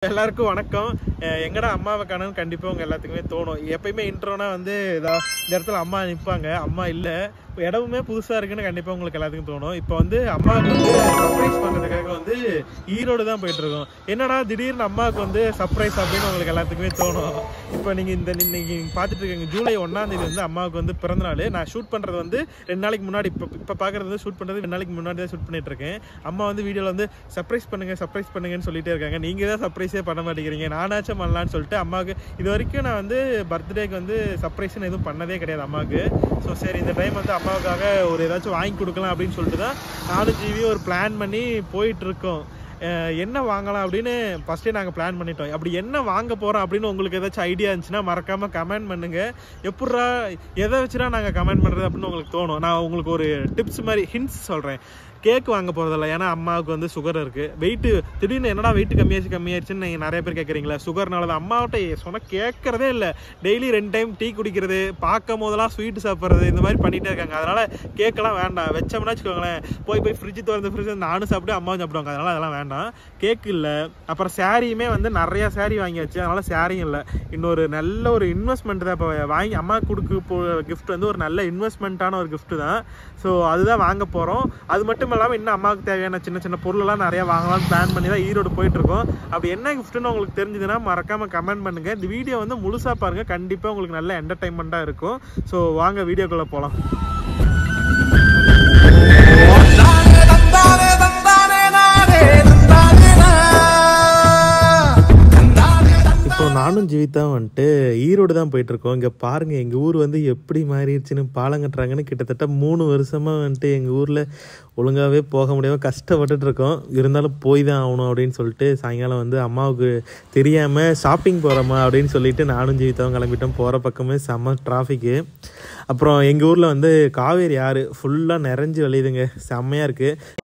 எல்லாருக்கும் வணக்கம். எங்கடா அம்மாவை காணோம்னு கண்டிப்பாக உங்கள் எல்லாத்துக்குமே தோணும். எப்பயுமே இன்ட்ரோனா வந்து இந்த இடத்துல அம்மா நிற்பாங்க, அம்மா இல்லை, இடமுமே புதுசாக இருக்குன்னு கண்டிப்பாக உங்களுக்கு எல்லாத்துக்கும் தோணும். இப்போ வந்து அம்மாவுக்கு வந்து சர்ப்ரைஸ் பண்ணுறதுக்காக வந்து ஈரோடு தான் போயிட்டுருக்கோம். என்னடா திடீர்னு அம்மாவுக்கு வந்து சர்ப்ரைஸ் அப்படின்னு உங்களுக்கு எல்லாத்துக்குமே தோணும். இப்போ நீங்கள் இன்னைக்கு பார்த்துட்டு இருக்கீங்க, ஜூலை 1ஆம் தேதி வந்து அம்மாவுக்கு வந்து பிறந்தநாள். நான் ஷூட் பண்ணுறது வந்து 2 நாளைக்கு முன்னாடி, இப்போ பார்க்குறது வந்து ஷூட் பண்ணுறது 2 நாளைக்கு முன்னாடி தான் ஷூட் பண்ணிட்டு இருக்கேன். அம்மா வந்து வீடியோவில் வந்து சர்ப்ரைஸ் பண்ணுங்கன்னு சொல்லிட்டே இருக்காங்க. நீங்கள் தான் சர்ப்ரைஸே பண்ண மாட்டேங்கிறீங்க, நானாச்சும் பண்ணலான்னு சொல்லிட்டு அம்மாவுக்கு இது வரைக்கும் நான் வந்து பர்த்டேக்கு வந்து சர்ப்ரைஸ்ன்னு எதுவும் பண்ணதே கிடையாது அம்மாவுக்கு. ஸோ சரி, இந்த டைம் வந்து அம்மாவுக்காக ஒரு ஏதாச்சும் வாங்கி கொடுக்கலாம் அப்படின்னு சொல்லிட்டு தான் நானும் ஜீவியும் ஒரு பிளான் பண்ணி போயிட்டுருக்கோம். என்ன வாங்கலாம் அப்படின்னு ஃபஸ்ட்டே நாங்கள் பிளான் பண்ணிட்டோம். அப்படி என்ன வாங்க போகிறோம் அப்படின்னு உங்களுக்கு ஏதாச்சும் ஐடியா இருந்துச்சுன்னா மறக்காமல் கமெண்ட் பண்ணுங்கள். எப்பட்றா எதை வச்சுனா நாங்கள் கமெண்ட் பண்ணுறது அப்படின்னு உங்களுக்கு தோணும். நான் உங்களுக்கு ஒரு டிப்ஸ் மாதிரி ஹிண்ட்ஸ் சொல்கிறேன். கேக் வாங்க போகிறதில்ல, ஏன்னா அம்மாவுக்கு வந்து சுகர் இருக்குது. வெயிட்டு திடீர்னு என்னடா வெயிட்டு கம்மியாச்சுன்னு நீங்கள் நிறைய பேர் கேட்குறீங்களா? சுகர்னால தான். அம்மாவிட்ட சொன்னால் கேட்குறதே இல்லை. டெய்லி 2 டைம் டீ குடிக்கிறது, பார்க்கும் போதெல்லாம் ஸ்வீட்டு சாப்பிட்றது, இந்த மாதிரி பண்ணிகிட்டே இருக்காங்க. அதனால் கேக்கெல்லாம் வேண்டாம். வச்சோம்னா வச்சுக்கோங்களேன், போய் ஃப்ரிட்ஜு ஃப்ரிட்ஜ் நானும் சாப்பிட்டு அம்மாவும் சாப்பிடுவாங்க. அதனால் அதெல்லாம் வேண்டாம். கேக் இல்லை. அப்புறம் சாரியுமே வந்து நிறையா சாரி வாங்கியாச்சு, அதனால் சாரியும் இல்லை. இன்னொரு நல்ல ஒரு இன்வெஸ்ட்மெண்ட் தான். இப்போ வாங்கி அம்மா கொடுக்க கிஃப்ட் வந்து ஒரு நல்ல இன்வெஸ்ட்மெண்ட்டான ஒரு கிஃப்ட்டு தான். ஸோ அதுதான் வாங்க போகிறோம். அது மட்டும் இல்லாமல் இன்னும் அம்மாவுக்கு தேவையான சின்ன பொருளெல்லாம் நிறையா வாங்கலாம்னு பிளான் பண்ணி தான் ஈரோடு போயிட்டுருக்கோம். அப்படி என்ன கிஃப்ட்டுன்னு உங்களுக்கு தெரிஞ்சதுன்னா மறக்காமல் கமெண்ட் பண்ணுங்கள். இந்த வீடியோ வந்து முழுசாக பாருங்கள், கண்டிப்பாக உங்களுக்கு நல்ல என்டர்டைன்மெண்ட்டாக இருக்கும். ஸோ வாங்க வீடியோக்குள்ளே போகலாம். இப்போ நானும் ஜீவிதா வந்துட்டு ஈரோடு தான் போயிட்டுருக்கோம். இங்கே பாருங்கள், எங்கள் ஊர் வந்து எப்படி மாறிடுச்சுன்னு, பாலம் கட்டுறாங்கன்னு. கிட்டத்தட்ட 3 வருஷமாக வந்துட்டு எங்கள் ஊரில் ஒழுங்காகவே போக முடியாமல் கஷ்டப்பட்டுட்ருக்கோம். இருந்தாலும் போய் தான் ஆகணும் அப்படின்னு சொல்லிட்டு சாயங்காலம் வந்து அம்மாவுக்கு தெரியாமல் ஷாப்பிங் போகிறோமா அப்படின்னு சொல்லிட்டு நானும் ஜீவிதாவும் கிளம்பிட்டோம். போகிற பக்கமே செம்ம டிராஃபிக்கு. அப்புறம் எங்கள் ஊரில் வந்து காவேரி ஆறு ஃபுல்லாக நிறைஞ்சு வழியுதுங்க, செம்மையாக இருக்குது.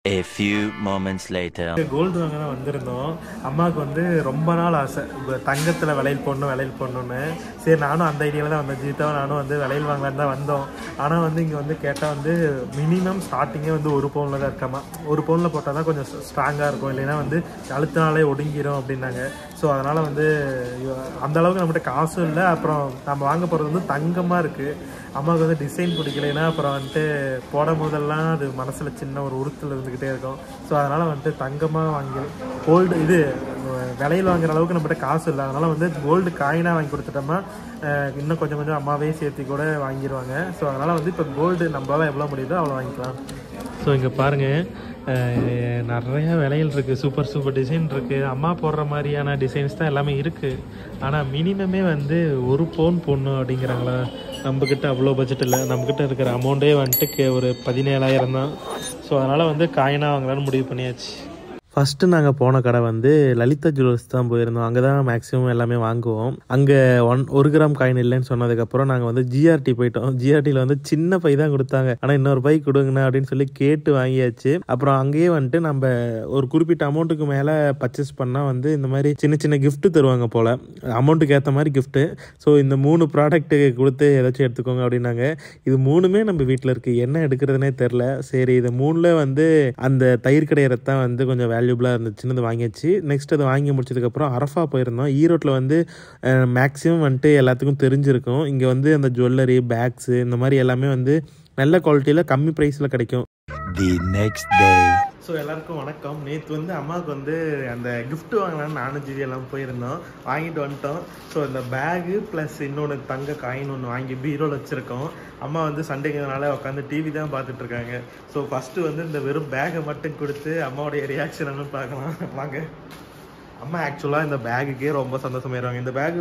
கோல்டு வாங்க தான் வந்திருந்தோம். அம்மாவுக்கு வந்து ரொம்ப நாள் ஆசை தங்கத்தில் வளையல் போடணும்னு. சரி, நானும் அந்த ஐடியாவில் தான் வந்தேன். ஜீவிதாவும் நானும் வந்து வளையல் வாங்கலான்னு தான் வந்தோம். ஆனால் வந்து இங்கே வந்து கேட்டால் வந்து மினிமம் ஸ்டார்டிங்கே வந்து 1 பவுனில் தான் இருக்காமா. 1 பவுனில் போட்டால் தான் கொஞ்சம் ஸ்ட்ராங்காக இருக்கும், இல்லைன்னா வந்து அழுத்தினாலே ஒடுங்கிடும் அப்படின்னாங்க. ஸோ அதனால் வந்து அந்தளவுக்கு நம்மகிட்ட காசும் இல்லை. அப்புறம் நம்ம வாங்க போகிறது வந்து தங்கமாக இருக்குது. அம்மாவுக்கு வந்து டிசைன் பிடிக்கலைன்னா அப்புறம் வந்துட்டு போடும் போதெல்லாம் அது மனசில் சின்ன ஒரு உறுத்தல் இருந்துக்கிட்டே இருக்கும். ஸோ அதனால் வந்துட்டு தங்கமாக வாங்கி கோல்டு இது விலையில் வாங்குற அளவுக்கு நம்மகிட்ட காசு இல்லை. அதனால் வந்து கோல்டு காயினாக வாங்கி கொடுத்துட்டோம்னா இன்னும் கொஞ்சம் அம்மாவே சேர்த்து கூட வாங்கிடுவாங்க. ஸோ அதனால் வந்து இப்போ கோல்டு நம்மளால் எவ்வளோ முடியுதோ அவ்வளோ வாங்கிக்கலாம். ஸோ இங்கே பாருங்கள், நிறையா விலைகள் இருக்குது, சூப்பர் டிசைன் இருக்குது. அம்மா போடுற மாதிரியான டிசைன்ஸ் தான் எல்லாமே இருக்குது. ஆனால் மினிமமே வந்து 1 பவுன் போடணும் அப்படிங்கிறாங்களா. நம்மக்கிட்ட அவ்வளோ பட்ஜெட் இல்லை. நம்மக்கிட்ட இருக்கிற அமௌண்ட்டே வந்துட்டு ஒரு 17,000 தான். ஸோ அதனால் வந்து காயினாக வாங்கலான்னு முடிவு பண்ணியாச்சு. ஃபஸ்ட்டு நாங்கள் போன கடை வந்து லலிதா ஜுவல்லர்ஸ் தான் போயிருந்தோம். அங்கே தான் மேக்ஸிமம் எல்லாமே வாங்குவோம். அங்கே 1 கிராம் காயின் இல்லைன்னு சொன்னதுக்கப்புறம் நாங்கள் வந்து ஜிஆர்டி போயிட்டோம். ஜிஆர்டியில் வந்து சின்ன பை தான் கொடுத்தாங்க. ஆனால் இன்னொரு பை கொடுங்கண்ணா அப்படின்னு சொல்லி கேட்டு வாங்கியாச்சு. அப்புறம் அங்கேயே வந்துட்டு நம்ம ஒரு குறிப்பிட்ட அமௌண்ட்டுக்கு மேலே பர்ச்சேஸ் பண்ணால் வந்து இந்த மாதிரி சின்ன கிஃப்ட்டு தருவாங்க போல், அமௌண்ட்டுக்கு ஏற்ற மாதிரி கிஃப்ட்டு. ஸோ இந்த 3 ப்ராடக்ட்டு கொடுத்து ஏதாச்சும் எடுத்துக்கோங்க அப்படின்னாங்க. இது 3மே நம்ம வீட்டில் இருக்குது, என்ன எடுக்கிறதுனே தெரில. சரி, இது 3ல் வந்து அந்த தயிர் கடையறதான் வந்து கொஞ்சம் வேல்யூபிளாக இருந்துச்சுன்னு வாங்கியாச்சு. நெக்ஸ்ட் அதை வாங்கி முடிச்சதுக்கப்புறம் அரஃபா போயிருந்தோம். ஈரோட்டில் வந்து மேக்ஸிமம் வந்துட்டு எல்லாத்துக்கும் தெரிஞ்சிருக்கும். இங்கே வந்து அந்த ஜுவல்லரி, பேக்ஸு, இந்த மாதிரி எல்லாமே வந்து நல்ல குவாலிட்டியில் கம்மி ப்ரைஸில் கிடைக்கும். ஸோ எல்லாருக்கும் வணக்கம். நேற்று வந்து அம்மாவுக்கு வந்து அந்த கிஃப்ட் வாங்கலான்னு நானும் ஜிவி எல்லாம் போயிருந்தோம், வாங்கிட்டு வந்துட்டோம். ஸோ இந்த பேகு ப்ளஸ் இன்னொன்று தங்க காயின் ஒன்று வாங்கி பீரோவில் வச்சுருக்கோம். அம்மா வந்து சண்டேங்கிறதுனால உட்காந்து டிவி தான் பார்த்துட்ருக்காங்க. ஸோ ஃபஸ்ட்டு வந்து இந்த வெறும் பேகை மட்டும் கொடுத்து அம்மாவுடைய ரியாக்ஷன் பார்க்கலாம் வாங்க. அம்மா ஆக்சுவலாக இந்த பேகுக்கே ரொம்ப சந்தோஷமாயிருவாங்க. இந்த பேகு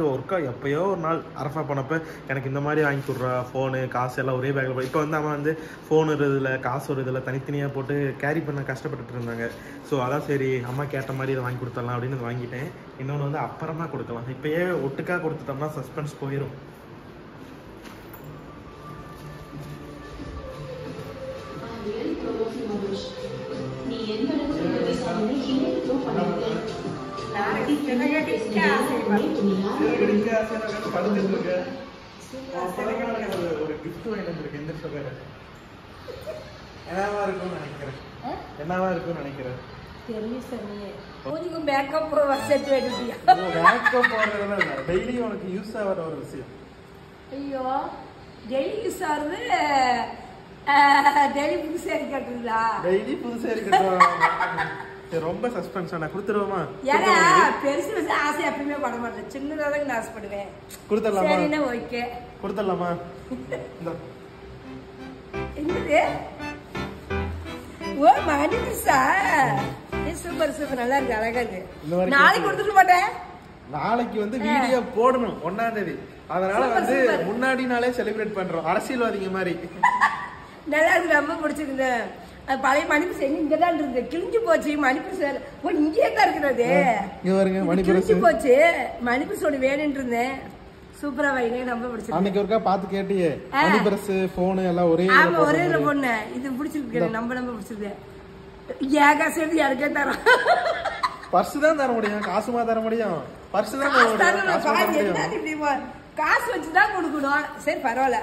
எப்போயோ ஒரு நாள் அரஃபா போனப்போ எனக்கு இந்த மாதிரி வாங்கி கொடுறா, ஃபோனு காசு எல்லாம் ஒரே பேக்கில் போய். இப்போ வந்து அம்மா வந்து ஃபோன் ஒரு இதில், காசு ஒரு இதில் தனித்தனியாக போட்டு கேரி பண்ண கஷ்டப்பட்டுட்டு இருந்தாங்க. ஸோ அதான் சரி அம்மா கேட்ட மாதிரி இதை வாங்கி கொடுத்துடலாம் அப்படின்னு வாங்கிட்டேன். இன்னொன்று வந்து அப்புறமா கொடுக்கலாம், இப்போயே ஒட்டுக்காக கொடுத்துட்டோம்னா சஸ்பென்ஸ் போயிடும். ஒரு கிஃப்ட் வாங்கிட்டு வந்திருக்கேன். இந்த சுகர் என்னவா இருக்கும்னு நினைக்கிறேன். தெரியல சாமி கொஞ்சம் மேக்கப் செட் வேண்டியா மேக்கப் போடுறதுல இல்ல டெய்லி உனக்கு யூஸ் ஆகிற ஒரு விஷயம். ஐயோ டெய்லி யூஸ் ஆகுது டெய்லி புது சேரி கட்டுறீங்களா? டெய்லி புது சேரி கட்டுவாங்க. ரொம்ப சஸ்பென்ஸ் நான் கொடுத்துருவோமா? ஏன்னா பெருசு பெருசு ஆசை எப்பயுமே பட மாட்டேன், சின்னதாக நான் ஆசைப்படுவேன். கொடுத்துடலாமா? சரின்னா ஓகே கொடுத்துடலாமா? என்னது ஓ மணிசா சூப்பர் சூப்பர் நல்லா இருக்கு, அழகா இருக்கு. நாளைக்கு கொடுத்துட மாட்டேன். நாளைக்கு வந்து வீடியோ போடணும் 1ஆம் தேதி. அதனால வந்து முன்னாடி நாளே செலிப்ரேட் பண்றோம் அரசியல்வாதிங்க மாதிரி. நல்லா இருக்கு, ரொம்ப பிடிச்சிருக்கு. பழைய மணிப்பு செஞ்சு இங்கதான் இருக்கு, கிழிஞ்சு போச்சு மணிப்பு சார். ஓ இங்கே தான் இருக்கிறது, கிழிஞ்சு போச்சு. மணிப்பு சொல்லி வேணும்னு இருந்தேன். சூப்பரா வைனே, ரொம்ப பிடிச்சிருக்கு. அன்னைக்கு ஒருக்கா பார்த்து கேட்டியே மணிபர்ஸ் போன் எல்லாம் ஒரே. ஆமா ஒரே பொண்ணு. இது பிடிச்சிருக்கு, நம்ம பிடிச்சிருக்கு. ஏன் காசு எடுத்து யாருக்கே தரோம். பர்ஸ் தான் தர முடியும், காசுமா தர முடியும்? பர்ஸ் தான் காசு வச்சுதான் கொடுக்கணும். சரி பரவாயில்ல.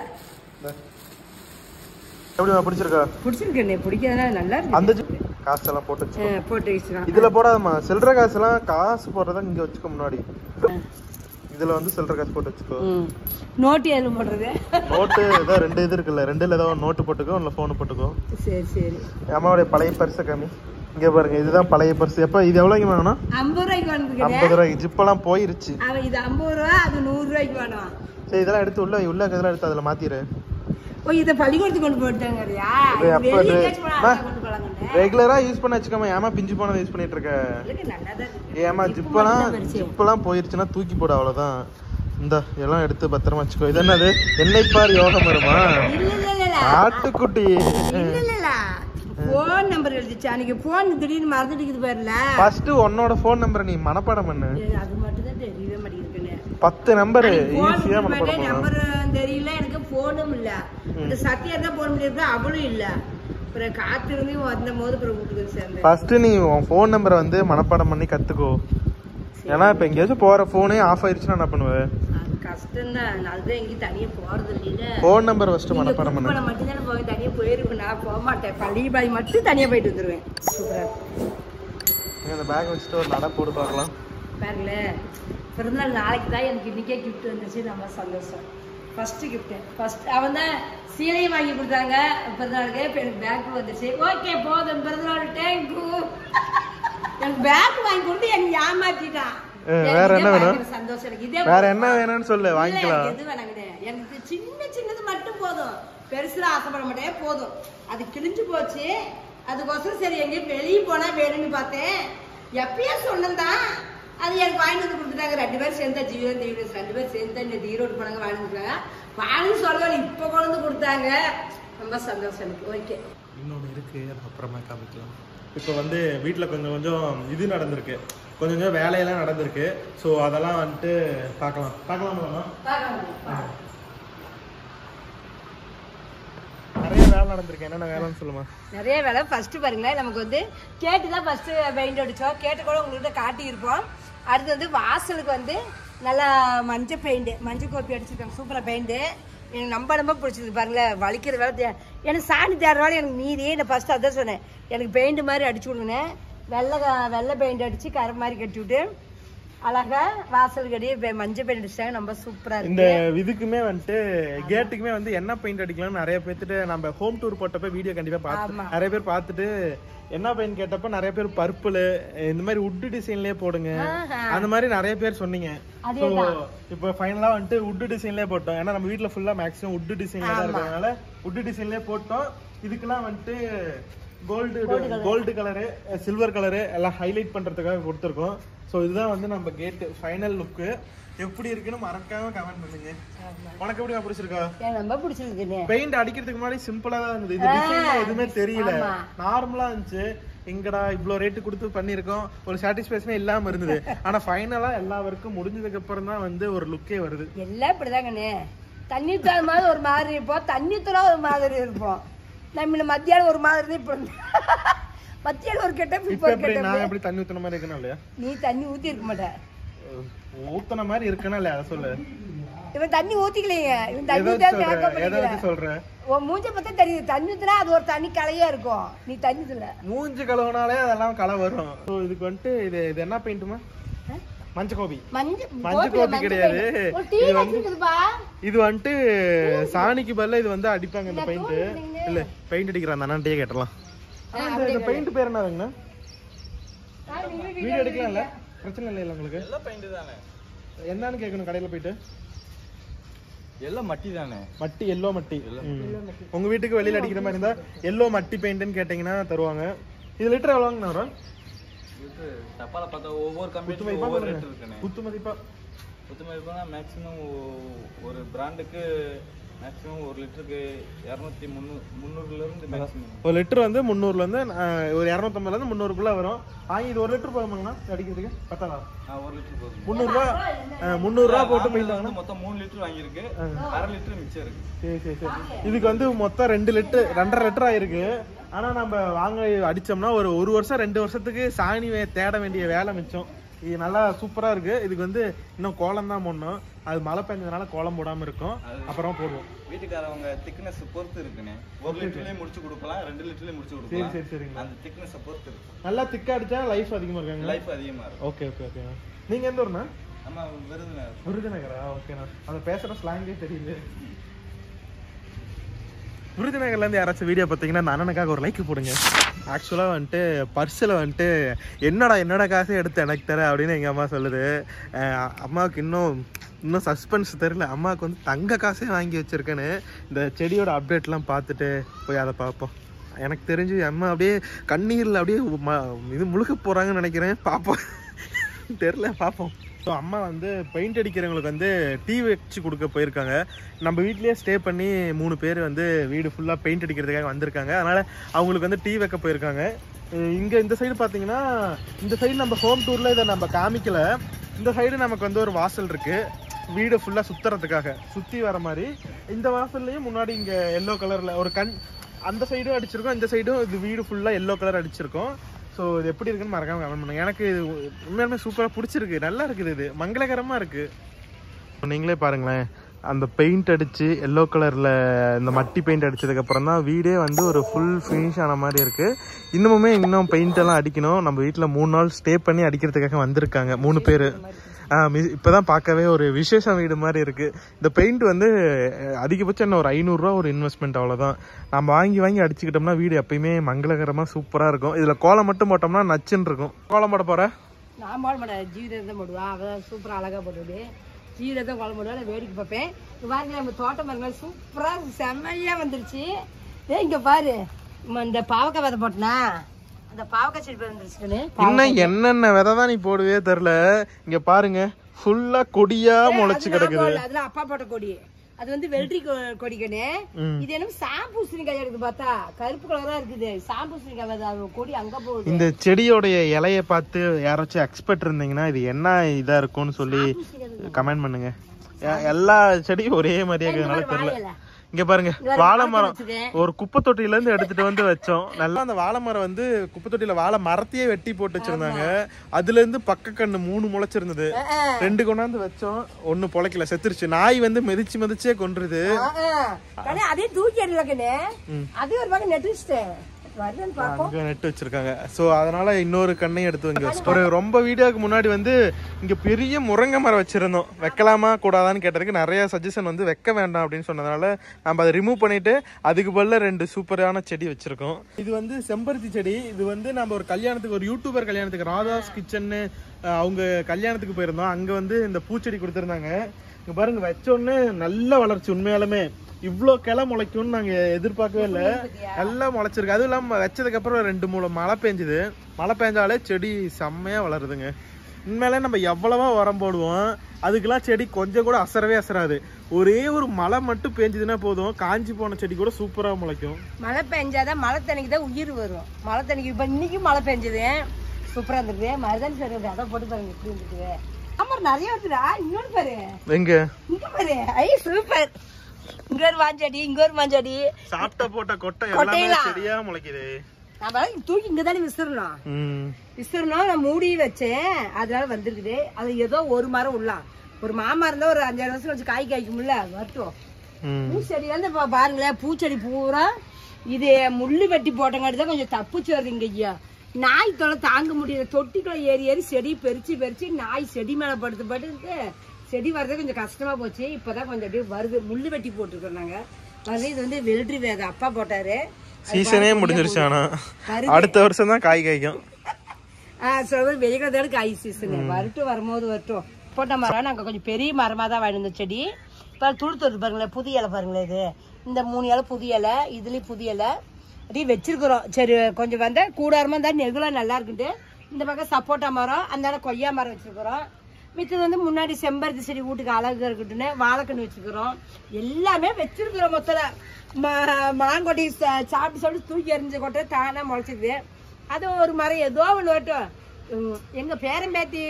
எப்படி பிடிச்சிருக்கா? பிடிச்சிருக்கு, பிடிக்காதா? நல்லா இருக்கு. அந்த காசு எல்லாம் போட்டு வச்சுக்கலாம். இதுல போடாதமா, சில்லற காசு எல்லாம் காசு போடுறதா இங்க வச்சுக்கோ. முன்னாடி இதுல வந்து சில்லற காசு போட்டு வச்சுக்கோ. நோட்டு எதுவும் போடுறது? நோட்டு ஏதோ 2 இது இருக்குல்ல, 2ல ஏதோ நோட்டு போட்டுக்கோ, இல்ல போன் போட்டுக்கோ. சரி சரி. அம்மாவுடைய பழைய பர்ஸ் காமி. இங்க பாருங்க, இதுதான் பழைய பர்ஸ். எப்ப இது எவ்வளவுக்கு வாங்கணும்? 50 ரூபாய்க்கு வாங்குறேன். 50 ரூபாய்க்கு. ஜிப்பெல்லாம் போயிருச்சு. இது 50 ரூபா, அது 100 ரூபாய்க்கு வேணும். சரி இதெல்லாம் எடுத்து உள்ள இதெல்லாம் எடுத்து அதுல மாத்திரு. ஓ இத பள்ளிக்கூடத்துக்கு கொண்டு போட்டாங்கறியா? ரெகுலரா யூஸ் பண்ண வச்சுக்காம ஏமா பிஞ்சு போனதை யூஸ் பண்ணிட்டு இருக்க? ஏமா ஜிப்பெல்லாம் போயிருச்சுன்னா தூக்கி போட, அவ்வளவுதான். இந்த எல்லாம் எடுத்து பத்திரமா வச்சுக்கோ. இது என்னது? என்னை பார் யோகம் வருமா? ஆட்டுக்குட்டி. போன் நம்பர் எழுதிச்சு அன்னைக்கு. போன் திடீர்னு மறந்துட்டு பாருல. ஃபர்ஸ்ட் உன்னோட போன் நம்பர் நீ மனப்பாடம் பண்ணு. அது மட்டும் தான் தெரியவே மாட்டேங்குது. 10 நம்பர் ஈஸியா மனப்பாடம் பண்ணு. நம்பர் தெரியல, எனக்கு போனும் இல்ல. இந்த சத்தியா தான் போன் பண்ணிருந்தா அவளும் இல்ல. அப்புறம் காத்திருந்து வந்தபோது அப்புறம் வீட்டுக்கு சேர்ந்தேன். ஃபர்ஸ்ட் நீ உன் போன் நம்பரை வந்து மனப்பாடம் பண்ணி கத்துக்கோ. ஏன்னா இப்ப எங்கேயாச்சும் போற போனே ஆஃப் ஆயிருச்சுன்னா என்ன பண்ணுவேன்? கஷ்டம் தான். அதுதான் எங்கேயும் தனியா போறது இல்ல. போன் நம்பர் ஃபர்ஸ்ட் மனப்பாடம் பண்ணு. நான் மட்டும் தானே போய் தனியா போயிருப்பேன். நான் போக மாட்டேன், பள்ளி பாய் மட்டும் தனியா போயிட்டு வந்துருவேன். சூப்பரா. இந்த பேக் வச்சுட்டு ஒரு நட போட்டு பார்க்கலாம். பாருங்களே, பிறந்தநாள் நாளைக்கு தான். எனக்கு இன்னைக்கே கிஃப்ட் வந்துச்சு, ரொம்ப சந்தோஷம். ஃபர்ஸ்ட் கிஃப்ட் ஃபர்ஸ்ட் அவன் தான் சீலையும் வாங்கி கொடுத்தாங்க பிறந்தநாளுக்கு. இப்போ எனக்கு பேக் வந்துச்சு. ஓகே போதும், பிறந்தநாள் தேங்க்யூ. எனக்கு பேக் வாங்கி கொடுத்து எனக்கு ஏமாத்திட்டான். வேற என்ன வேணும்? சந்தோஷம் எனக்கு. இதே வேற என்ன வேணும்னு சொல்லு, வாங்கிக்கலாம். எது வேணாங்கண்ணே, எனக்கு சின்னது மட்டும் போதும், பெருசுல ஆசைப்பட மாட்டேன். போதும். அது கிழிஞ்சு போச்சு, அதுக்கோசரம் சரி எங்கேயும் வெளியே போனா வேணும்னு பார்த்தேன். எப்பயே சொன்னதான் அது எனக்கு வாங்கிட்டு வந்து கொடுத்துட்டாங்க. 2 பேரும் சேர்ந்தா ஜீவன் தீவிரம் 2 பேரும் சேர்ந்தா இந்த ஈரோடு போனாங்க, வாங்கிட்டு வந்துருக்காங்க. வாங்கி சொல்லல, இப்ப கொண்டு வந்து கொடுத்தாங்க. ரொம்ப சந்தோஷம் எனக்கு. ஓகே இன்னொன்று இருக்கு, அது அப்புறமா காமிக்கலாம். இப்போ வந்து வீட்டில் கொஞ்சம் கொஞ்சம் இது நடந்திருக்கு, கொஞ்சம் கொஞ்சம் வேலையெல்லாம் நடந்திருக்கு. ஸோ அதெல்லாம் வந்துட்டு பார்க்கலாமா? நிறைய வேலை நடந்திருக்கு. என்னென்ன வேலைன்னு சொல்லுமா? நிறைய வேலை. ஃபர்ஸ்ட் பாருங்களேன், நமக்கு வந்து கேட்டு தான் ஃபர்ஸ்ட் பெயிண்ட் அடித்தோம். கேட்டு கூட உங்கள்கிட்ட காட்டியிருப்போம். அடுத்து வந்து வாசலுக்கு வந்து நல்லா மஞ்சள் பெயிண்ட், மஞ்சள் கோப்பி அடிச்சிருக்காங்க. சூப்பராக பெயிண்ட்டு. எனக்கு ரொம்ப பிடிச்சிருக்கு. பாருங்களேன், வலிக்கிற வேலை எனக்கு சாணி தேடுற வேலை எனக்கு மீறி. நான் ஃபர்ஸ்ட் அதான் சொன்னேன், எனக்கு பெயிண்ட் மாதிரி அடிச்சு விடுங்க. வெள்ளை பெயிண்ட் அடிச்சு கரை மாதிரி கட்டி விட்டு அழகா வாசலுக்கு அடி மஞ்சள் பெயிண்ட் அடிச்சாங்க. ரொம்ப சூப்பரா இருக்கு. இந்த இதுக்குமே வந்துட்டு கேட்டுக்குமே வந்து என்ன பெயிண்ட் அடிக்கலாம் நிறைய பேர்த்துட்டு நம்ம ஹோம் டூர் போட்டப்ப வீடியோ கண்டிப்பா பார்த்து நிறைய பேர் பார்த்துட்டு என்ன பெயிண்ட் கேட்டப்ப நிறைய பேர் பர்பிள் இந்த மாதிரி உட் டிசைன்லயே போடுங்க அந்த மாதிரி நிறைய பேர் சொன்னீங்க. இப்போ ஃபைனலா வந்துட்டு உட் டிசைன்லயே போட்டோம். ஏன்னா நம்ம வீட்டுல ஃபுல்லா மேக்ஸிமம் உட் டிசைன்ல தான் இருக்கறதுனால உட் டிசைன்லயே போட்டோம். இதுக்கெல்லாம் வந்துட்டு கோல்டு கலரு சில்வர் கலரு எல்லாம் ஹைலைட் பண்றதுக்காக கொடுத்துருக்கோம். ஸோ இதுதான் வந்து நம்ம கேட்டு ஃபைனல் லுக்கு. எப்படி இருக்குன்னு மறக்காம கமெண்ட் பண்ணுங்க. உனக்கு எப்படி பிடிச்சிருக்கா? ரொம்ப பிடிச்சிருக்கு. பெயிண்ட் அடிக்கிறதுக்கு முன்னாடி சிம்பிளா தான் இருந்தது. இது டிசைன் எதுவுமே தெரியல, நார்மலா இருந்துச்சு. எங்கடா இவ்வளோ ரேட்டு கொடுத்து பண்ணியிருக்கோம், ஒரு சாட்டிஸ்பேக்ஷனே இல்லாம இருந்தது. ஆனா ஃபைனலா எல்லா ஒர்க்கும் முடிஞ்சதுக்கு அப்புறம் தான் வந்து ஒரு லுக்கே வருது. எல்லாம் இப்படிதாங்கண்ணே. தண்ணி தர மாதிரி ஒரு மாதிரி இருப்போம், தண்ணி தர ஒரு மாதிரி இருப்போம். நம்ம மத்தியானம் ஒரு மாதிரி இப்போ மத்தியானம் ஒரு கெட்ட நான் எப்படி தண்ணி ஊத்துன மாதிரி இருக்கணும் இல்லையா? நீ தண்ணி ஊத்தி இருக்க மாட்டேன், ஊத்துன மாதிரி இருக்கணும் இல்லையா? அதை சொல்லு. இவன் தண்ணி ஊத்திக்கலைங்க, இவன் தண்ணி தான் மேக்கப் பண்ணிக்கிறான். சொல்றேன் உன் மூஞ்ச பார்த்தா தெரியுது, தண்ணி ஊத்துனா அது ஒரு தண்ணி கலையா இருக்கும். நீ தண்ணி ஊத்துல மூஞ்சி கழுவுனாலே அதெல்லாம் களை வரும். ஸோ இதுக்கு வந்துட்டு இது என்ன பெயிண்ட்டுமா? மஞ்சள் கோபி. மஞ்சள் கோபி கிடையாது, இது வந்துட்டு சாணிக்கு பதிலா இது வந்து அடிப்பாங்க இந்த பெயிண்ட். இல்ல பெயிண்ட் அடிக்கிற அந்த அண்ணன்ட்டே கேட்டலாம். இந்த பெயிண்ட் பேர் என்னதுங்கண்ணா? வீடியோ எடுக்கலாம்ல, பிரச்சனை இல்லை உங்களுக்கு? எல்லாம் பெயிண்ட் தானே. என்னன்னு கேட்கணும் கடையில போயிட்டு? எல்லாம் மட்டி தானே. மட்டி, எல்லோ மட்டி. உங்க வீட்டுக்கு வெளியில அடிக்கிற மாதிரி இருந்தா எல்லோ மட்டி பெயிண்ட்னு கேட்டீங்கன்னா தருவாங்க. இது லிட்டர் எவ்வளோங்கண்ணா வரும்? டப்பால பார்த்தா ஒவ்வொரு கம்பெனி ஒவ்வொரு ரேட் இருக்குண்ணே. குத்து மதிப்பா மேக்ஸிமம் ஒரு பிராண்டுக்கு மேக்ஸிமம் ஒரு லிட்டருக்கு 200-300ல இருந்து மேக்ஸிமம். ஒரு லிட்டர் வந்து 300ல இருந்து ஒரு 250ல இருந்து 300க்குள்ள வரும். வாங்கி இது ஒரு லிட்டர் போதுமாங்கண்ணா அடிக்கிறதுக்கு? பத்தாதா? ஒரு லிட்டர் போதும். 300 ரூபா போட்டு பெயிண்ட் வாங்கினா மொத்தம் 3 லிட்டர் வாங்கியிருக்கு, 1/2 லிட்டர் மிச்சம் இருக்கு. சரி. இதுக்கு வந்து மொத்தம் 2 லிட்டர் 2.5 லிட்டர் ஆயிருக்கு. ஆனா நம்ம வாங்க அடிச்சோம்னா ஒரு வருஷம் 2 வருஷத்துக்கு சாணி தேட வேண்டிய வேலை மிச்சம். இது நல்லா சூப்பரா இருக்கு. இதுக்கு வந்து இன்னும் கோலம் தான் போடணும். அது மழை பெஞ்சதுனால கோலம் போடாம இருக்கும், அப்புறம் போடுவோம். வீட்டுக்காரவங்க திக்னஸ் பொறுத்து இருக்குண்ணே. 1 லிட்டர்லயே முடிச்சு கொடுக்கலாம், 2 லிட்டர்லயே முடிச்சு கொடுக்கலாம். சரிங்க. அந்த திக்னஸ் பொறுத்து இருக்கு. நல்லா திக்கா அடிச்சா லைஃப் அதிகமா இருக்காங்க. லைஃப் அதிகமா இருக்கும். ஓகே. நீங்க எந்த ஊர்னா? நம்ம விருதுநகரா? ஓகேண்ணா. அந்த பேசுற ஸ்லாங்கே தெரியுது. விருதுநகர்ல இருந்து யாராச்சும் வீடியோ பார்த்தீங்கன்னா அந்த அண்ணனுக்காக ஒரு லைக் போடுங்க. ஆக்சுவலாக வந்துட்டு பர்ஸில் வந்துட்டு என்னோட காசை எடுத்து எனக்கு தர அப்படின்னு எங்கள் அம்மா சொல்லுது. அம்மாவுக்கு இன்னும் சஸ்பென்ஸ் தெரியல. அம்மாவுக்கு வந்து தங்க காசே வாங்கி வச்சிருக்கேன்னு இந்த செடியோட அப்டேட்லாம் பார்த்துட்டு போய் அதை பார்ப்போம். எனக்கு தெரிஞ்சு அம்மா அப்படியே கண்ணீரில் அப்படியே இது முழுக்க போகிறாங்கன்னு நினைக்கிறேன். பார்ப்போம், தெரில, பார்ப்போம். ஸோ அம்மா வந்து பெயிண்ட் அடிக்கிறவங்களுக்கு வந்து டீ வச்சு கொடுக்க போயிருக்காங்க. நம்ம வீட்லேயே ஸ்டே பண்ணி 3 பேர் வந்து வீடு ஃபுல்லாக பெயிண்ட் அடிக்கிறதுக்காக வந்திருக்காங்க. அதனால் அவங்களுக்கு வந்து டீ வைக்க போயிருக்காங்க. இங்கே இந்த சைடு பார்த்தீங்கன்னா, இந்த சைடு நம்ம ஹோம் டூரில் இதை நம்ம காமிக்கலை. இந்த சைடு நமக்கு வந்து ஒரு வாசல் இருக்குது, வீடு ஃபுல்லாக சுற்றுறதுக்காக சுற்றி வர மாதிரி. இந்த வாசல்லையும் முன்னாடி இங்கே எல்லோ கலரில் ஒரு அந்த சைடும் அடிச்சிருக்கோம், இந்த சைடும் இது வீடு ஃபுல்லாக எல்லோ கலர் அடிச்சிருக்கோம். ஸோ இது எப்படி இருக்குன்னு மறக்காம கமெண்ட் பண்ணுங்க. எனக்கு இது உண்மையாலுமே சூப்பராக பிடிச்சிருக்கு, நல்லா இருக்குது, இது மங்களகரமாக இருக்குது. நீங்களே பாருங்களேன், அந்த பெயிண்ட் அடித்து எல்லோ கலரில் இந்த மட்டி பெயிண்ட் அடித்ததுக்கப்புறம் தான் வீடே வந்து ஒரு ஃபுல் ஃபினிஷ் ஆன மாதிரி இருக்குது. இன்னும் பெயிண்டெல்லாம் அடிக்கணும். நம்ம வீட்டில் 3 நாள் ஸ்டே பண்ணி அடிக்கிறதுக்காக வந்திருக்காங்க 3 பேர். இப்போதான் பார்க்கவே ஒரு விசேஷம் வீடு மாதிரி இருக்குது. இந்த பெயிண்ட் வந்து அதிகபட்சம் என்ன ஒரு 500 ரூபா ஒரு இன்வெஸ்ட்மெண்ட், அவ்வளோதான். நம்ம வாங்கி அடிச்சுக்கிட்டோம்னா வீடு எப்பயுமே மங்களகரமாக சூப்பராக இருக்கும். இதில் கோலம் மட்டும் போட்டோம்னா நச்சுன்னு இருக்கும். கோலம் போட போகிற? நான் போட மாட்டேன், ஜீரகம் போடுவா. அவதான் சூப்பராக அழகாக போடுவது. ஜீரகம் கோலம் போடுவா, நான் வேடிக்கை பார்ப்பேன். பாருங்க நம்ம தோட்டம் பாருங்க, சூப்பராக செம்மையாக வந்துருச்சு. இங்கே பாரு, இந்த பாவக்காய் விதை போட்டனா, அந்த பாவக்காய் செடி வந்துருச்சு. இன்னும் என்னென்ன விதை தான் நீ போடுவே தெரியல. இங்க பாருங்க, ஃபுல்லா கொடியா முளைச்சு கிடக்குது. அதுல அப்பா போட்ட கொடி, அது வந்து வெள்ளரி கொடிக்கணே. இது என்ன சாம்பூசணிக்காய் இருக்குது, பார்த்தா கருப்பு கலரா இருக்குது. சாம்பூசணிக்காய் கொடி அங்க போகுது. இந்த செடியோடைய இலைய பார்த்து யாராச்சும் எக்ஸ்பர்ட் இருந்தீங்கன்னா இது என்ன இதா இருக்கும்னு சொல்லி கமெண்ட் பண்ணுங்க. எல்லா செடியும் ஒரே மாதிரியா இருக்கிறதுனால தெரியல. இங்க பாருங்க, வாழை மரம் ஒரு குப்பை தொட்டில இருந்து எடுத்துட்டு வந்து வச்சோம். நல்லா அந்த வாழை மரம் வந்து குப்பை தொட்டியில வாழை மரத்தையே வெட்டி போட்டு வச்சிருந்தாங்க. அதுல இருந்து பக்க கண்ணு 3 முளைச்சிருந்தது. 2 கொண்டாந்து வச்சோம், 1 பொழைக்கல, செத்துருச்சு. நாய் வந்து மிதிச்சே கொன்றுது. அதே தூக்கி அடிக்கனே, அதே ஒரு பக்கம் நெட்டு வச்சிட்டேன், நெட்டு வச்சிருக்காங்க. சோ அதனால இன்னொரு கண்ணையும் எடுத்து வைங்க. ஒரு ரொம்ப வீடியோக்கு முன்னாடி வந்து இங்க பெரிய முருங்கை மரம் வச்சிருந்தோம். வைக்கலாமா கூடாதான்னு கேட்டதுக்கு நிறைய சஜஷன் வந்து வைக்க வேண்டாம் அப்படின்னு சொன்னதுனால நம்ம அதை ரிமூவ் பண்ணிட்டு அதுக்கு பதிலா 2 சூப்பரான செடி வச்சிருக்கோம். இது வந்து செம்பருத்தி செடி. இது வந்து நம்ம ஒரு கல்யாணத்துக்கு, ஒரு யூடியூபர் கல்யாணத்துக்கு, ராதாஸ் கிச்சன் அவங்க கல்யாணத்துக்கு போயிருந்தோம். அங்க வந்து இந்த பூச்செடி கொடுத்துருந்தாங்க. இங்க பாருங்க, வச்சோன்னு நல்ல வளர்ச்சி. உண்மையாலுமே இவ்வளோ கிளை முளைக்கும்னு நாங்க எதிர்பார்க்கவே இல்லை. நல்லா முளைச்சிருக்கு. அதுவும் இல்லாம வச்சதுக்கு அப்புறம் 2-3 மழை பெஞ்சுது. மழை பெஞ்சாலே செடி செம்மையா வளருதுங்க. உண்மையிலே நம்ம எவ்வளவா உரம் போடுவோம், அதுக்கெல்லாம் செடி கொஞ்சம் கூட அசராது. ஒரே ஒரு மழை மட்டும் பெஞ்சதுன்னா போதும், காஞ்சி போன செடி கூட சூப்பரா முளைக்கும். மழை பெஞ்சாதான் மழை தண்ணிக்கு தான் உயிர் வரும். மழை தண்ணிக்கு இப்ப இன்னைக்கு மழை பெஞ்சது சூப்பரா இருந்திருக்கு. மருதாணி சரி அதை போட்டு பாருங்க எப்படி இருந்துருக்கு. ஆமா நிறைய வருதுடா. இன்னொன்னு பாரு, எங்க இங்க பாரு, ஐ சூப்பர். இங்க ஒரு மாஞ்செடி, இங்க ஒரு மாஞ்செடி. சாப்பிட்ட போட்ட கொட்டை எல்லாமே செடியா முளைக்குது. நம்ம தூக்கி இங்கதானே விசிறணும். நான் மூடி வச்சேன், அதனால வந்திருக்குது. அது ஏதோ ஒரு மரம் உள்ள ஒரு மாமா இருந்தா ஒரு 5-6 வருஷம் வச்சு காய் காய்க்கும்ல வரட்டும். பூச்செடி வந்து பாருங்களேன், பூச்செடி பூரா இது முள்ளு வெட்டி போட்டங்காட்டி தான் கொஞ்சம் தப்புச்சு வருதுங்க ஐயா. நாய் தொலை தாங்க முடியல, தொட்டிக்குள்ள ஏறி ஏறி செடி பெரிச்சு நாய் செடி மேல படுத்து செடி வர்றது கொஞ்சம் கஷ்டமா போச்சு. இப்பதான் கொஞ்சம் அப்படியே வருது. முள்ளு வெட்டி போட்டுருக்கோம் நாங்க வருது. இது வந்து வெள்ளரி வேக அப்பா போட்டாரு. சீசனே முடிஞ்சிருச்சு. ஆனா அடுத்த வருஷம் தான் காய் காய்க்கும். சொல்றது வெயிக்கிறதோட காய் சீசனு வரட்டும். வரும்போது வரட்டும். போட்ட மரம் நாங்க கொஞ்சம் பெரிய மரமா தான் வாங்கிட்டு இருந்த செடி. இப்போ துளுத்து பாருங்களேன், புதிய இலை பாருங்களேன். இது இந்த 3 இலை புதிய இலை, இதுலயும் புதிய இலை அப்படியே வச்சிருக்கிறோம். சரி கொஞ்சம் வந்தா கூடாரமா இருந்தா நெகுலா நல்லா இருக்குன்ட்டு இந்த பக்கம் சப்போட்டா மரம், அந்த கொய்யா மரம் வச்சிருக்கிறோம். மிச்சது வந்து முன்னாடி செம்பருத்தி செடி வீட்டுக்கு அழகு இருக்கட்டுன்னு வாழைக்கண்ணு வச்சுக்கிறோம். எல்லாமே வச்சிருக்கிறோம். மொத்தம் மாங்கொட்டி சாப்பிட்டு தூக்கி எறிஞ்ச கொட்டை தானா முளைச்சிது. அது ஒரு மரம் ஏதோ ஒன்று வரட்டும். எங்க பேரம்பேத்தி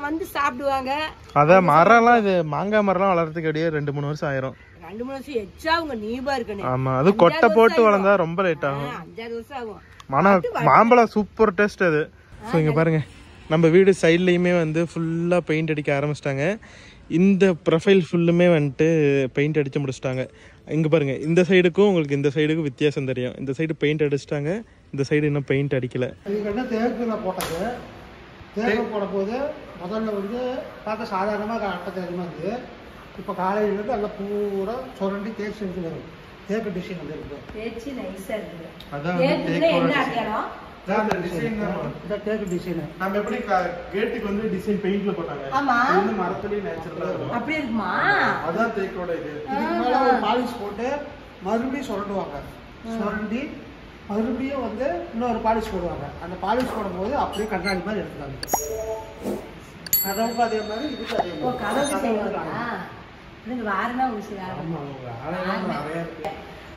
வந்து சாப்பிடுவாங்க. அதான் மரம்லாம் இது மாங்காய் மரம்லாம் வளர்றதுக்கு அப்படியே 2-3 வருஷம் ஆயிரும். 2-3 வருஷம் எச்சா அவங்க நீபா இருக்கணும். ஆமா, அது கொட்டை போட்டு வளர்ந்தா ரொம்ப லேட் ஆகும். 5-6 வருஷம் ஆகும். மாம்பழம் சூப்பர் டேஸ்ட் அது. ஸோ இங்க பாருங்க, நம்ம வீடு சைட்லையுமே வந்து ஃபுல்லா பெயிண்ட் அடிக்க ஆரம்பிச்சிட்டாங்க. இந்த ப்ரொஃபைல் ஃபுல்லுமே வந்துட்டு பெயிண்ட் அடிச்சு முடிச்சிட்டாங்க. இங்க பாருங்க, இந்த சைடுக்கும் உங்களுக்கு இந்த சைடுக்கும் வித்தியாசம் தெரியும். இந்த சைடு பெயிண்ட் அடிச்சிட்டாங்க, இந்த சைடு இன்னும் பெயிண்ட் அடிக்கல. தேக்குல போட்டது தேக்கு போட போது முதல்ல வந்து பார்க்க சாதாரணமாக அட்டை தெரியுமா இருக்குது. இப்போ காலையில் இருந்து எல்லாம் பூரா சுரண்டி தேய்ச்சி இருக்குது. தேக்கு டிசைன் வந்து இருக்குது. தேய்ச்சி நைஸா இருக்குது. அதான் என்ன அடையாளம்? இந்த தேக்கு டிசைன் நம்ம எப்படி கேட்டுக்கு வந்து டிசைன் பெயிண்ட்ல போட்டாங்க. ஆமா, இந்த மரத்துலயே நேச்சுரலா இருக்கும். அப்படி இருக்குமா? அதான் தேக்கோட இது. இதுக்கு மேல ஒரு பாலிஷ் போட்டு மறுபடியும் சுரண்டுவாங்க. சுரண்டி மறுபடியும் வந்து இன்னொரு பாலிஷ் போடுவாங்க. அந்த பாலிஷ் போடும்போது அப்படியே கண்ணாடி மாதிரி எடுத்துக்காங்க. கதவுக்கு அதே மாதிரி இதுக்கு அதே மாதிரி. கதவுக்கு செய்வாங்க. வாரமா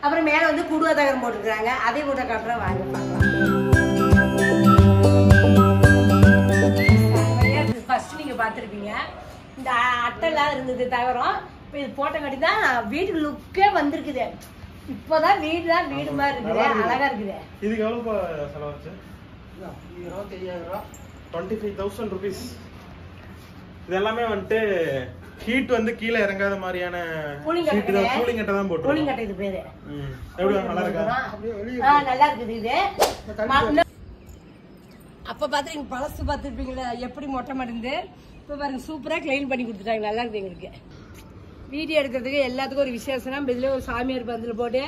அப்புறம் மேல வந்து குடுவா தகரம் போட்டுருக்காங்க. அதே கூட காட்டுறோம், வாங்க ஃபர்ஸ்ட் நீங்க பாத்துருப்பீங்க. இந்த அட்டைலாம் இருந்தது தகரம். இப்போ இது போட்டங்காட்டி தான் வீட்டுக்கு லுக்கே வந்திருக்குது. இப்போதான் வீடு மாதிரி இருக்குது, அழகா இருக்குது. இதுக்கு எவ்வளவு செலவாச்சு? 25,000 25,000 rupees. இது எல்லாமே வந்துட்டு ஹீட் வந்து கீழே இறங்காத மாதிரியான கூலிங் அட்டை தான் போட்டு. கூலிங் அட்டை இது பேரு. எப்படி நல்லா இருக்கா? நல்லா இருக்குது இது. அப்ப பாத்து பழசு பாத்துருப்பீங்களா எப்படி மொட்டை மருந்து. இப்ப பாருங்க சூப்பரா கிளீன் பண்ணி கொடுத்துட்டாங்க. நல்லா இருக்குது. எங்களுக்கு வீடியோ எடுக்கிறதுக்கு எல்லாத்துக்கும் ஒரு விசேஷம்னா இதுல ஒரு சாமியார் பந்தில் போட்டு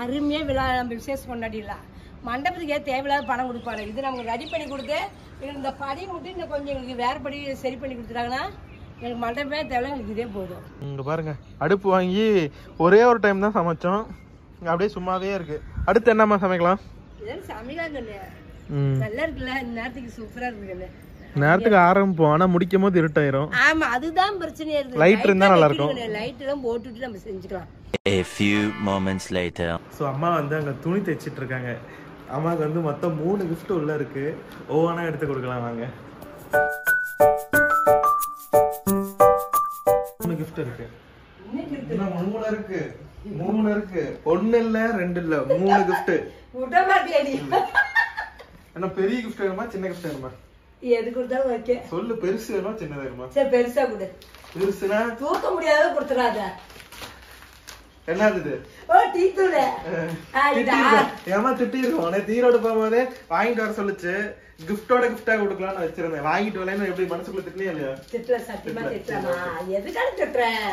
அருமையா விழா நம்ம விசேஷம் கொண்டாடிடலாம். மண்டபத்துக்கு தேவையில்லாத பணம் கொடுப்பாங்க. இது நமக்கு ரெடி பண்ணி கொடுத்து இந்த படி மட்டும் இன்னும் கொஞ்சம் எங்களுக்கு வேற படி சரி பண்ணி கொடுத்துட்டாங்கன்னா எனக்கு மண்டபமே தேவை, எங்களுக்கு இதே போதும். இங்க பாருங்க, அடுப்பு வாங்கி ஒரே ஒரு டைம் தான் சமைச்சோம். அப்படியே சும்மாவே இருக்கு. அடுத்து என்னமா சமைக்கலாம்? சமைக்கலாம் நல்லா இருக்குல்ல. நேரத்துக்கு சூப்பரா இருக்குல்ல. நேரத்துக்கு ஆரம்பிப்போம், ஆனா முடிக்கும் போது இருட்டாயிரும். ஆமா, அதுதான் பிரச்சனையா இருக்கு. லைட் இருந்தா நல்லா இருக்கும். லைட் எல்லாம் போட்டுட்டு நம்ம செஞ்சுக்கலாம். A few moments later. So அம்மா வந்து அங்கே துணி தைச்சிட்டு இருக்காங்க. அம்மாவுக்கு வந்து மொத்தம் 3 கிஃப்ட் உள்ள இருக்கு. ஒவ்வொன்றா எடுத்து கொடுக்கலாம் வாங்க. 3 கிஃப்ட் இருக்கு. இன்னும் 3 இருக்கு. 3 இருக்கு. 1 இல்ல 2 இல்ல 3 கிஃப்ட். என்ன பெரிய கிஃப்ட் வேணுமா சின்ன கிஃப்ட் வேணுமா? எது கொடுத்தாலும் ஓகே. சொல்லு, பெருசு வேணுமா சின்னது வேணுமா? சரி பெருசா கொடு. பெருசுனா தூக்க முடியாத கொடுத்துறாத. என்னது? ஓ டீ தூள். ஏமா திட்டி இருக்கோம். உனக்கு ஈரோடு போகும்போதே வாங்கிட்டு வர சொல்லிச்சு. கிஃப்டோட கிஃப்டா கொடுக்கலாம்னு வச்சிருந்தேன். வாங்கிட்டு வரலன்னு எப்படி மனசுக்குள்ள திட்டினியா இல்லையா? திட்டல, சத்தியமா திட்டலமா. எதுக்காக திட்டுறேன்?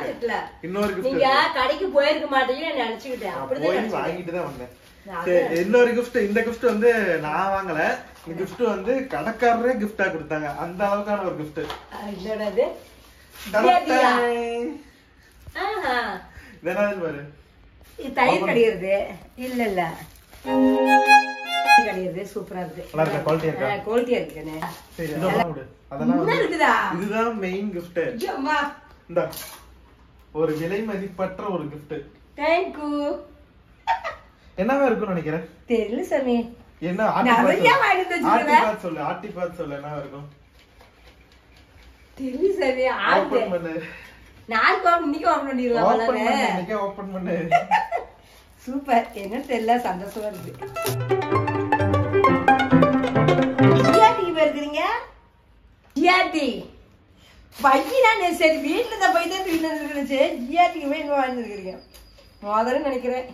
திட்டல. இன்னொரு கிஃப்ட் நீங்க கடைக்கு போயிருக்க மாட்டீங்கன்னு நினைச்சுக்கிட்டேன். அப்படிதான் வாங்கிட்டு தான் வந்தேன். இன்னொரு கிஃப்ட். இந்த கிஃப்ட் வந்து நான் வாங்கல. இந்த கிஃப்ட் வந்து கடைக்காரரே கிஃப்டா கொடுத்தாங்க. அந்த அளவுக்கான ஒரு கிஃப்ட். என்னது? பாரு, இது தயிர் கடிக்கிறது. இல்ல இல்ல கடிக்கிறது சூப்பரா இருக்கு. நல்லா இருக்கா? குவாலிட்டியா இருக்கா? குவாலிட்டியா இருக்குனே. சரி இதெல்லாம் விடு. அதெல்லாம் இருக்குதா? இதுதான் மெயின் கிஃப்ட். அம்மா இந்த ஒரு விலை மதிப்பற்ற ஒரு கிஃப்ட். Thank you. என்னவா இருக்கும்னு நினைக்கிறேன்? தெரியல சாமி. என்ன நிறைய வாங்கிட்டு வச்சிருக்கேன். ஆர்டி சொல்லு. ஆர்டி பாத் சொல்லு. என்னவா இருக்கும்? தெரியல சாமி. ஓபன் பண்ணு. நான் இன்னைக்கு ஓபன் பண்ணிடலாம். ஓபன் பண்ணு. இன்னைக்கு ஓபன் பண்ணு. சூப்பர். என்ன தெரியல, சந்தோஷமா இருக்கு. ஜிஆர்டி பேருக்குறீங்க. ஜிஆர்டி பையனா சரி வீட்டுல தான் போய் தான் வீட்டுல இருந்துச்சு ஜிஆர்டிக்குமே இன்னும் வாழ்ந்துருக்கிறீங்க முதல்ல நினைக்கிறேன்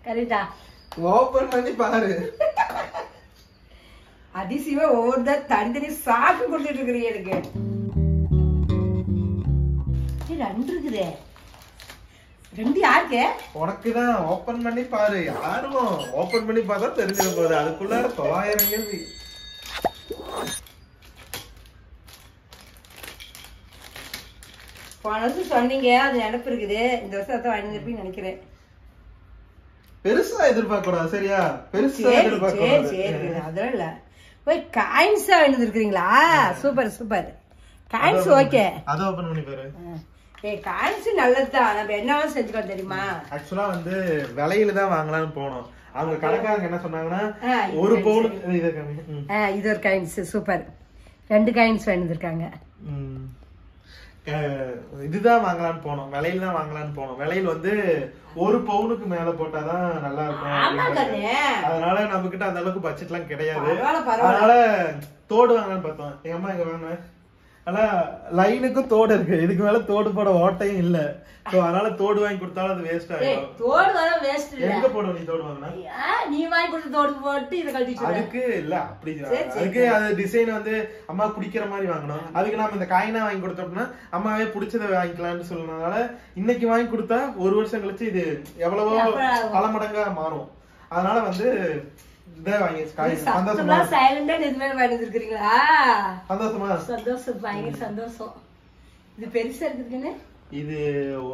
கரெக்டா ஓபன் பண்ணி பாரு அதிசயமா ஒவ்வொரு தனித்தனி சாக்கு கொடுத்துட்டு இருக்கிறீங்க எனக்கு ரெண்டு இருக்குதே ரெண்டு யாருக்கு உனக்குதான் ஓபன் பண்ணி பாரு யாரும் ஓபன் பண்ணி பார்த்தா தெரிஞ்சிட போகுது அதுக்குள்ளார 900 கேள்வி போன வருஷம் சொன்னீங்க அது நினப்பு இருக்குது இந்த வருஷம் அதான் வாங்கிருப்பீங்கன்னு நினைக்கிறேன் பெருசா எதிர்பார்க்க கூடாது சரியா பெருசா சரி எதிர்பார்க்க சரி கூடாது சரி அதெல்லாம் இல்ல போய் காயின்ஸா வாங்கிட்டு இருக்கிறீங்களா சூப்பர் சூப்பர் காயின்ஸ் ஓகே அதை ஓபன் பண்ணி பாரு காயின்ஸ் நல்லதுதான் நம்ம என்ன செஞ்சுக்கோம் தெரியுமா ஆக்சுவலா வந்து விலையில தான் வாங்கலாம்னு போனோம் அவங்க கடைக்காரங்க என்ன சொன்னாங்கன்னா ஒரு பவுன் இது ஒரு காயின்ஸ் சூப்பர் 2 காயின்ஸ் வாங்கிட்டு இருக்காங்க இதுதான் வாங்கலாம்னு போனோம் விலையில தான் வாங்கலாம்னு போனோம் விலையில வந்து ஒரு பவுனுக்கு மேல போட்டாதான் நல்லா இருக்கும் அதனால நம்ம கிட்ட அந்த அளவுக்கு பட்ஜெட் எல்லாம் கிடையாது அதனால தோடு வாங்கலாம்னு பார்த்தோம் எங்க அம்மா எங்க வாங்கினேன் ஆனா லைனுக்கும் தோடு இருக்கு இதுக்கு மேல தோடு போட ஓட்டையும் இல்ல அதனால தோடு வாங்கி கொடுத்தாலும் அது வேஸ்ட் ஆயிடும் தோடு வர வேஸ்ட் இல்ல எங்க போடுவ நீ தோடு வாங்கினா நீ வாங்கி கொடுத்த தோடு போட்டு இத கழட்டி அதுக்கு இல்ல அப்படி அதுக்கு அது டிசைன் வந்து அம்மா குடிக்கிற மாதிரி வாங்கணும் அதுக்கு நாம இந்த காயினா வாங்கி கொடுத்தோம்னா அம்மாவே பிடிச்சதை வாங்கிக்கலாம்னு சொல்லுறதுனால இன்னைக்கு வாங்கி கொடுத்தா ஒரு வருஷம் கழிச்சு இது எவ்வளவோ பல மடங்கா மாறும் அதனால வந்து சந்தோஷமா சந்தோஷம் இது பெருசா இருக்குதுன்னு இது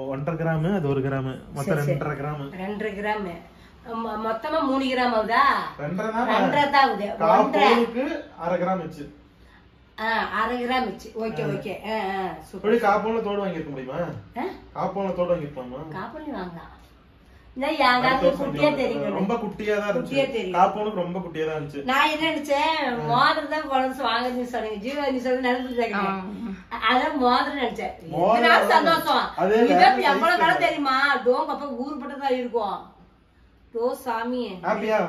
1.5 கிராம் அது 1 கிராம் மொத்தம் 2.5 கிராம் 2.5 கிராம் மொத்தமா 3 கிராம் ஆகுதா 2.5 தான் ஆகுது 1.5 கிராம் வச்சு 1/2 கிராம் வச்சு ஓகே ஓகே சூப்பர் காப்போல தோடு வாங்கி இருக்க முடியுமா காப்போல தோடு வாங்கி இருக்கலாமா காப்போல வாங்கலாம் ரொம்ப குட்டியா தான் இருந்துச்சு காப்போனுக்கு ரொம்ப குட்டியா தான் இருந்துச்சு நான் என்ன நினைச்சேன் மோதிரம் தான் குழந்தை வாங்குறதுன்னு சொன்னீங்க ஜீவா நீ சொல்லி நடந்து அதான் மோதிரம் நினைச்சேன் சந்தோஷம் எவ்வளவு வேலை தெரியுமா டோங்க அப்ப ஊருப்பட்டதா இருக்கும் டோ சாமி ஹாப்பியா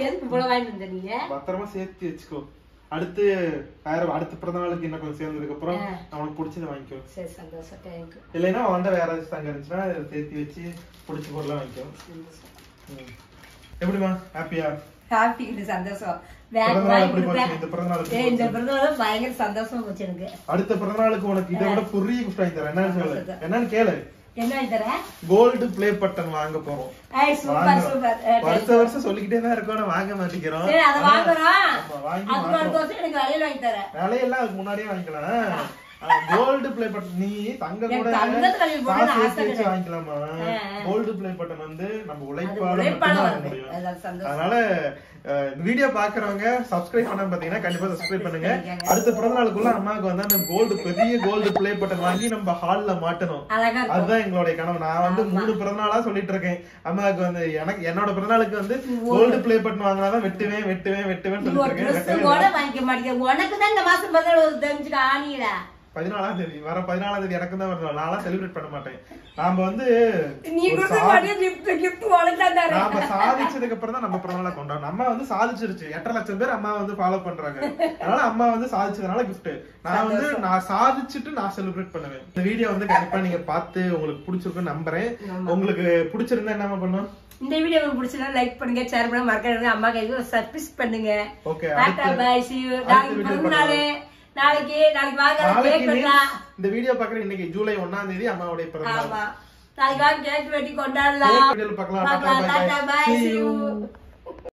எதுக்கு இவ்வளவு வாங்கிட்டு வந்த நீங்க பத்திரமா சேர்த்து வச்சுக்கோ அடுத்து அடுத்த பிறந்த நாளுக்கு இன்னும் கொஞ்சம் சேர்ந்ததுக்கு அப்புறம் அவனுக்கு பிடிச்சத வாங்கிக்கோ சரி சந்தோஷம் தேங்க்யூ இல்லைன்னா அவன்கிட்ட வேற ஏதாச்சும் தங்க இருந்துச்சுன்னா சேர்த்து வச்சு பிடிச்ச பொருளா வாங்கிக்கோ எப்படிமா ஹாப்பியா ஹாப்பி சந்தோஷம் இந்த பிறந்தநாள் பயங்கர சந்தோஷமா போச்சு எனக்கு அடுத்த பிறந்த நாளுக்கு உனக்கு இதை விட பெரிய கிஃப்ட் வாங்கி தரேன் என்னன்னு சொல்லு என்னன்னு கேளு என்ன தர கோல்டு ப்ளே பட்டன் வாங்க போறோம் சூப்பர் சூப்பர் வருஷம் சொல்லிக்கிட்டே தான் இருக்கோம் வாங்க மாட்டேங்கிறோம் அத வாங்குறோம் அதுக்கு அடுத்த வருஷம் எனக்கு வளையல் வாங்கி தரேன் வளையல்லாம் அதுக்கு முன்னாடியே வாங்கிக்கலாம் கோல்டு ப்ளே பட்டன் நீ தங்க கூட வாங்கிக்கலாமா கோல்டு ப்ளே பட்டன் வந்து நம்ம உழைப்பால மட்டும்தான் வாங்க முடியும் அதனால வீடியோ பாக்குறவங்க சப்ஸ்கிரைப் பண்ண பாத்தீங்கன்னா கண்டிப்பா சப்ஸ்கிரைப் பண்ணுங்க அடுத்த பிறந்த நாளுக்குள்ள அம்மாவுக்கு வந்து அந்த பெரிய கோல்டு ப்ளே பட்டன் வாங்கி நம்ம ஹால்ல மாட்டணும் அதுதான் எங்களுடைய கனவு நான் வந்து 3 பிறந்த நாளா சொல்லிட்டு இருக்கேன் அம்மாவுக்கு வந்து எனக்கு என்னோட பிறந்த நாளுக்கு வந்து கோல்டு ப்ளே பட்டன் வாங்கினாதான் வெட்டுவேன் சொல்லிட்டு இருக்கேன் உனக்குதான் இந்த மாசம் பதினாறு தெரிஞ்சுக்க ஆணியில 14ஆம் தேதி வர 14ஆம் தேதி எனக்கு தான் வரணும் நான்லாம் செலிப்ரேட் பண்ண மாட்டேன் நாம வந்து நாம சாதிச்சதுக்கு அப்புறம் தான் நம்ம பிறந்தநாளை கொண்டாடணும் அம்மா வந்து சாதிச்சிருச்சு 8.5 லட்சம் பேர் அம்மா வந்து ஃபாலோ பண்றாங்க அதனால அம்மா வந்து சாதிச்சதுனால கிஃப்ட் நான் சாதிச்சுட்டு நான் செலிப்ரேட் பண்ணுவேன் இந்த வீடியோ வந்து கண்டிப்பா நீங்க பார்த்து உங்களுக்கு பிடிச்சிருக்குன்னு நம்புறேன் உங்களுக்கு பிடிச்சிருந்தா என்ன பண்ணும் இந்த வீடியோ உங்களுக்கு பிடிச்சதா லைக் பண்ணுங்க ஷேர் பண்ணுங்க மறக்காதீங்க அம்மா கைக்கு சப்ஸ்கிரைப் பண்ணுங்க ஓகே பை see you நாளைக்கு வாங்க கேக் வெட்டலாம் இந்த வீடியோ பார்க்கற இன்னைக்கு ஜூலை 1ஆம் தேதி அம்மாவுடைய பிறந்தநாள் ஆமா நாளைக்கு வாங்க கேக் வெட்டி கொண்டாடலாம் வீடியோ பார்க்கலாம் bye see you